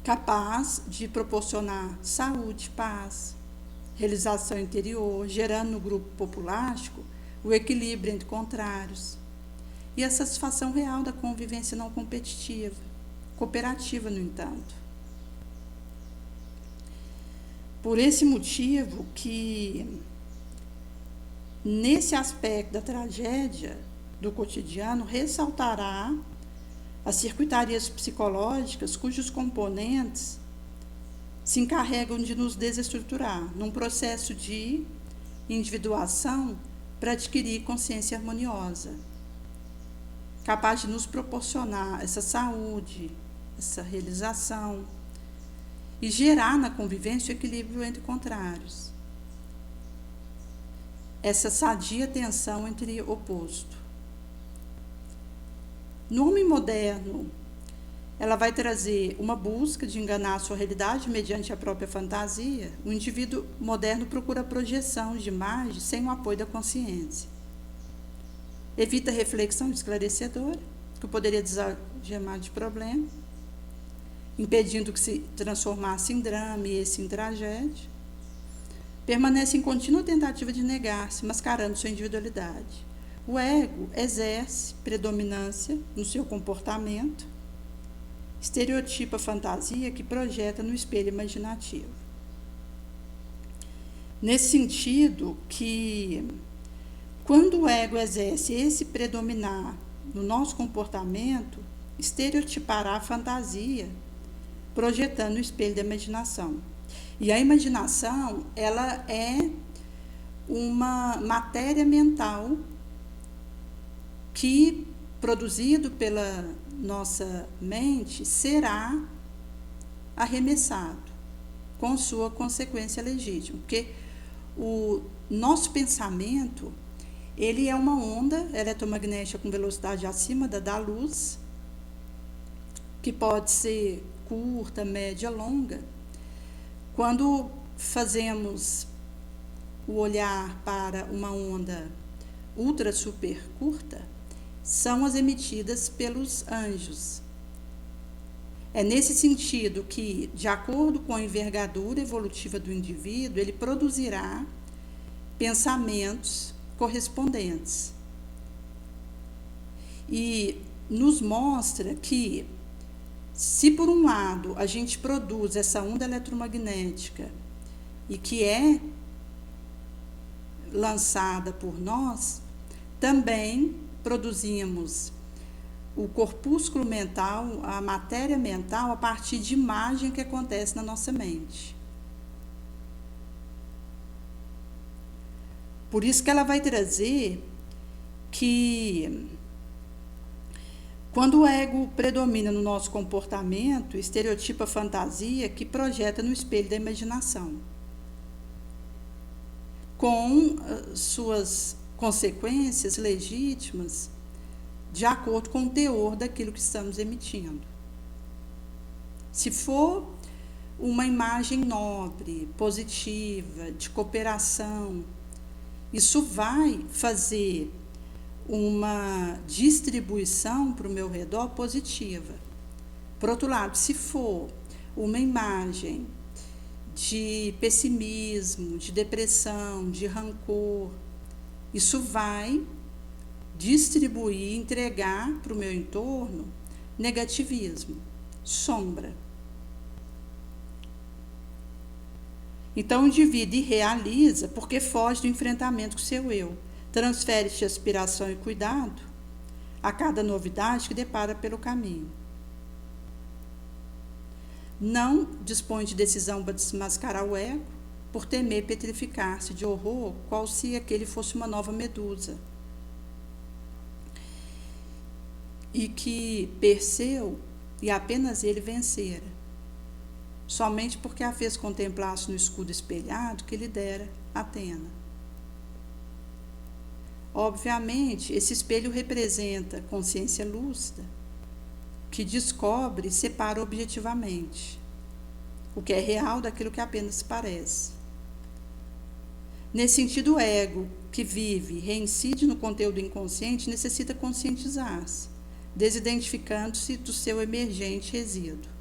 capaz de proporcionar saúde, paz, realização interior, gerando no grupo populástico o equilíbrio entre contrários e a satisfação real da convivência não competitiva, cooperativa, no entanto. Por esse motivo que, nesse aspecto da tragédia do cotidiano, ressaltará as circuitarias psicológicas cujos componentes se encarregam de nos desestruturar num processo de individuação para adquirir consciência harmoniosa, capaz de nos proporcionar essa saúde, essa realização e gerar na convivência o equilíbrio entre contrários, essa sadia tensão entre oposto. No homem moderno, ela vai trazer uma busca de enganar a sua realidade mediante a própria fantasia. O indivíduo moderno procura a projeção de imagens sem o apoio da consciência. Evita reflexão esclarecedora, que poderia desalgemar de problema, impedindo que se transformasse em drama e esse em tragédia. Permanece em contínua tentativa de negar-se, mascarando sua individualidade. O ego exerce predominância no seu comportamento, estereotipa a fantasia que projeta no espelho imaginativo. Nesse sentido que, quando o ego exerce esse predominar no nosso comportamento, estereotipará a fantasia projetando o espelho da imaginação. E a imaginação, ela é uma matéria mental que, produzido pela nossa mente, será arremessado com sua consequência legítima, porque o nosso pensamento, ele é uma onda eletromagnética com velocidade acima da luz, que pode ser curta, média, longa. Quando fazemos o olhar para uma onda ultra super curta, são as emitidas pelos anjos. É nesse sentido que, de acordo com a envergadura evolutiva do indivíduo, ele produzirá pensamentos correspondentes. E nos mostra que, se por um lado a gente produz essa onda eletromagnética e que é lançada por nós, também produzimos o corpúsculo mental, a matéria mental, a partir de imagem que acontece na nossa mente. Por isso que ela vai trazer que, quando o ego predomina no nosso comportamento, estereotipa a fantasia que projeta no espelho da imaginação, com suas consequências legítimas, de acordo com o teor daquilo que estamos emitindo. Se for uma imagem nobre, positiva, de cooperação, isso vai fazer uma distribuição para o meu redor positiva. Por outro lado, se for uma imagem de pessimismo, de depressão, de rancor, isso vai distribuir, entregar para o meu entorno negativismo, sombra. Então o indivíduo irrealiza porque foge do enfrentamento com o seu eu, transfere-se aspiração e cuidado a cada novidade que depara pelo caminho. Não dispõe de decisão para desmascarar o ego, por temer petrificar-se de horror, qual se aquele fosse uma nova medusa. E que Perseu, e apenas ele, vencera, somente porque a fez contemplar-se no escudo espelhado que lhe dera Atena. Obviamente, esse espelho representa consciência lúcida, que descobre e separa objetivamente o que é real daquilo que apenas parece. Nesse sentido, o ego, que vive e reincide no conteúdo inconsciente, necessita conscientizar-se, desidentificando-se do seu emergente resíduo.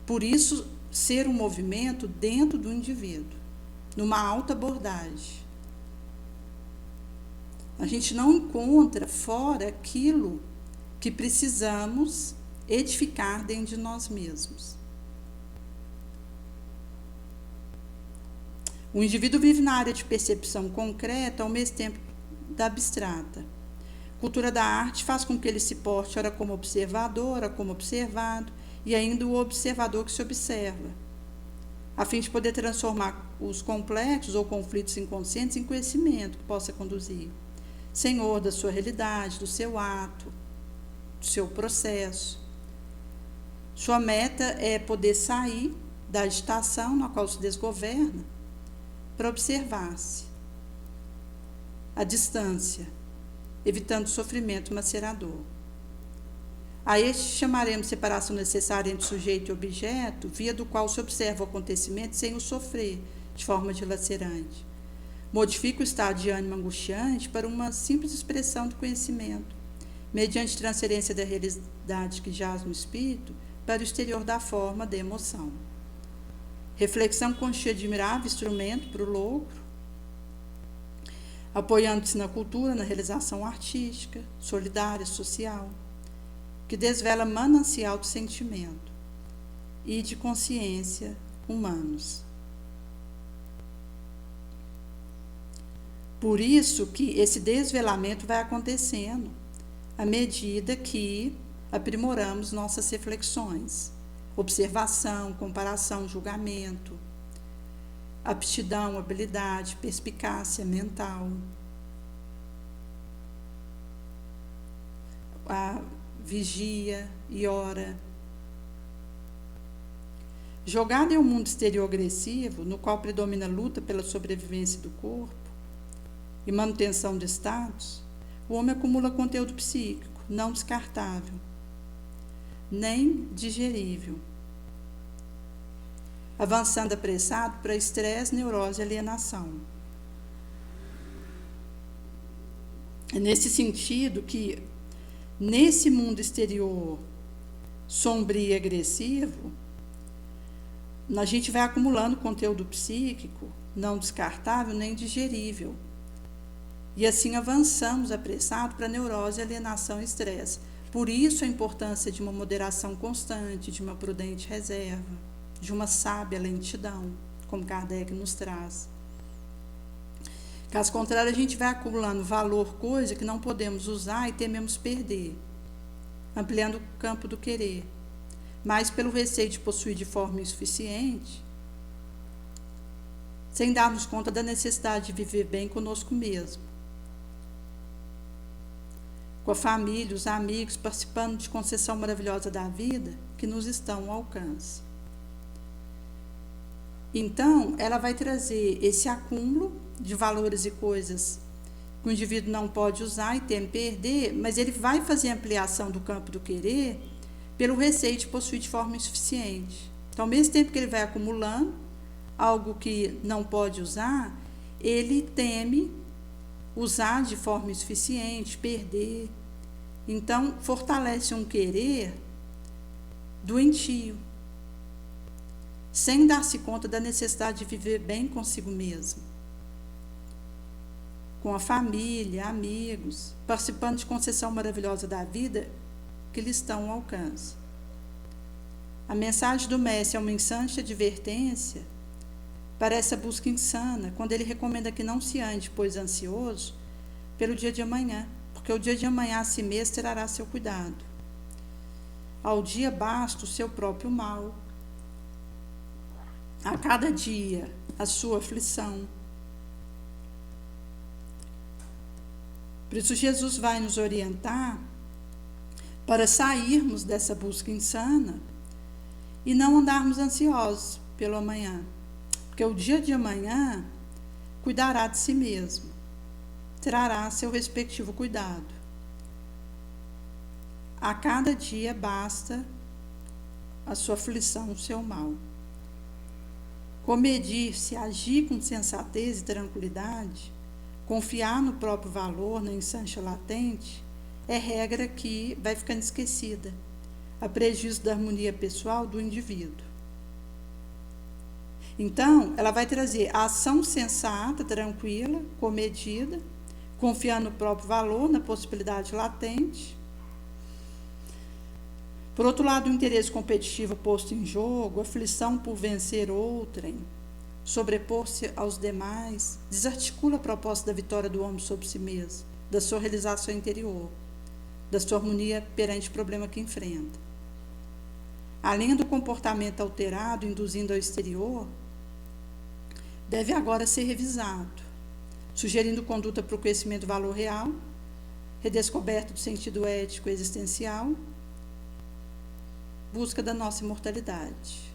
Por isso, ser um movimento dentro do indivíduo, numa alta abordagem. A gente não encontra fora aquilo que precisamos edificar dentro de nós mesmos. O indivíduo vive na área de percepção concreta, ao mesmo tempo da abstrata. Cultura da arte faz com que ele se porte ora como observador, ora como observado, e ainda o observador que se observa, a fim de poder transformar os complexos ou conflitos inconscientes em conhecimento que possa conduzir, senhor da sua realidade, do seu ato, do seu processo. Sua meta é poder sair da agitação na qual se desgoverna para observar-se à distância, evitando sofrimento macerador. A este chamaremos separação necessária entre sujeito e objeto, via do qual se observa o acontecimento sem o sofrer de forma dilacerante. Modifica o estado de ânimo angustiante para uma simples expressão do conhecimento, mediante transferência da realidade que jaz no espírito para o exterior da forma da emoção. Reflexão constitui admirável instrumento para o logro, apoiando-se na cultura, na realização artística, solidária, social, que desvela manancial de sentimento e de consciência humanos. Por isso que esse desvelamento vai acontecendo à medida que aprimoramos nossas reflexões, observação, comparação, julgamento, aptidão, habilidade, perspicácia mental, a vigia e ora. Jogado em um mundo exterior agressivo, no qual predomina a luta pela sobrevivência do corpo e manutenção de status, o homem acumula conteúdo psíquico não descartável, nem digerível, avançando apressado para estresse, neurose e alienação. É nesse sentido que, nesse mundo exterior sombrio e agressivo, a gente vai acumulando conteúdo psíquico não descartável nem digerível. E assim avançamos apressado para neurose, alienação e estresse. Por isso a importância de uma moderação constante, de uma prudente reserva, de uma sábia lentidão, como Kardec nos traz. Caso contrário, a gente vai acumulando valor, coisa que não podemos usar e tememos perder, ampliando o campo do querer. Mas pelo receio de possuir de forma insuficiente, sem darmos conta da necessidade de viver bem conosco mesmo, com a família, os amigos, participando de concessão maravilhosa da vida que nos estão ao alcance. Então, ela vai trazer esse acúmulo de valores e coisas que o indivíduo não pode usar e teme perder, mas ele vai fazer ampliação do campo do querer pelo receio de possuir de forma insuficiente. Então, ao mesmo tempo que ele vai acumulando algo que não pode usar, ele teme usar de forma insuficiente, perder. Então, fortalece um querer doentio, sem dar-se conta da necessidade de viver bem consigo mesmo, com a família, amigos, participando de concessão maravilhosa da vida que lhe estão ao alcance. A mensagem do Mestre é uma instante advertência para essa busca insana, quando ele recomenda que não se ande, pois ansioso, pelo dia de amanhã, porque o dia de amanhã a si mesmo trará seu cuidado. Ao dia basta o seu próprio mal, a cada dia a sua aflição. Por isso Jesus vai nos orientar para sairmos dessa busca insana e não andarmos ansiosos pelo amanhã, porque o dia de amanhã cuidará de si mesmo, trará seu respectivo cuidado. A cada dia basta a sua aflição, o seu mal. Comedir-se, agir com sensatez e tranquilidade, confiar no próprio valor, na insância latente, é regra que vai ficando esquecida, a prejuízo da harmonia pessoal do indivíduo. Então, ela vai trazer a ação sensata, tranquila, comedida, confiando no próprio valor, na possibilidade latente. Por outro lado, o interesse competitivo posto em jogo, a aflição por vencer outrem, sobrepor-se aos demais, desarticula a proposta da vitória do homem sobre si mesmo, da sua realização interior, da sua harmonia perante o problema que enfrenta. Além do comportamento alterado, induzindo ao exterior, deve agora ser revisado, sugerindo conduta para o conhecimento do valor real, redescoberta do sentido ético e existencial, busca da nossa imortalidade.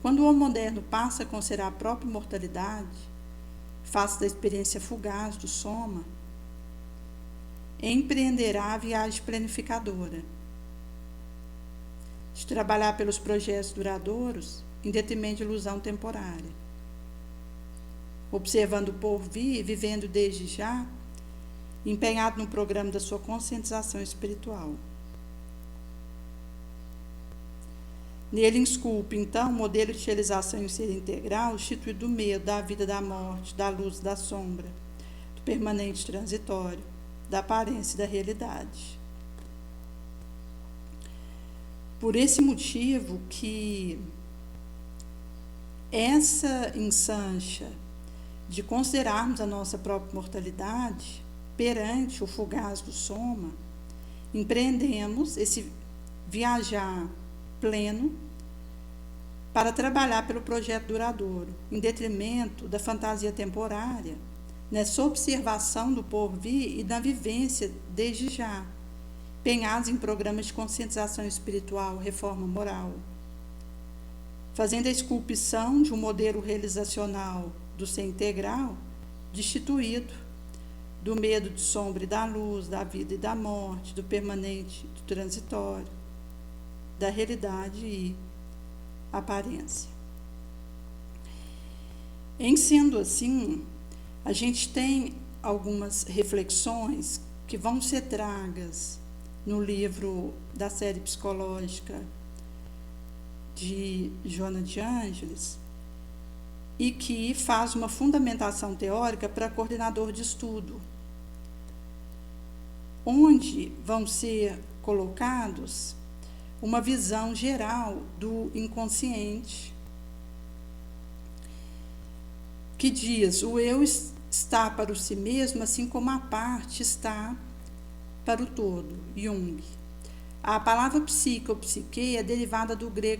Quando o homem moderno passa a considerar a própria imortalidade, face da experiência fugaz do soma, empreenderá a viagem planificadora de trabalhar pelos projetos duradouros em detrimento de ilusão temporária, observando o porvir e vivendo desde já, empenhado no programa da sua conscientização espiritual. Nele esculpe, então, o modelo de realização em ser integral, instituído do medo, da vida, da morte, da luz e da sombra, do permanente transitório, da aparência e da realidade. Por esse motivo que essa insância de considerarmos a nossa própria mortalidade perante o fugaz do soma empreendemos esse viajar pleno para trabalhar pelo projeto duradouro, em detrimento da fantasia temporária, nessa observação do porvir e da vivência desde já, empenhados em programas de conscientização espiritual, reforma moral, fazendo a esculpição de um modelo realizacional do ser integral, destituído do medo de sombra e da luz, da vida e da morte, do permanente, do transitório, da realidade e aparência. Em sendo assim, a gente tem algumas reflexões que vão ser tragas no livro da série psicológica de Joana de Ângeles e que faz uma fundamentação teórica para coordenador de estudo, onde vão ser colocados uma visão geral do inconsciente, que diz: o eu está para o si mesmo, assim como a parte está para o todo. Jung. A palavra psique ou psique é derivada do grego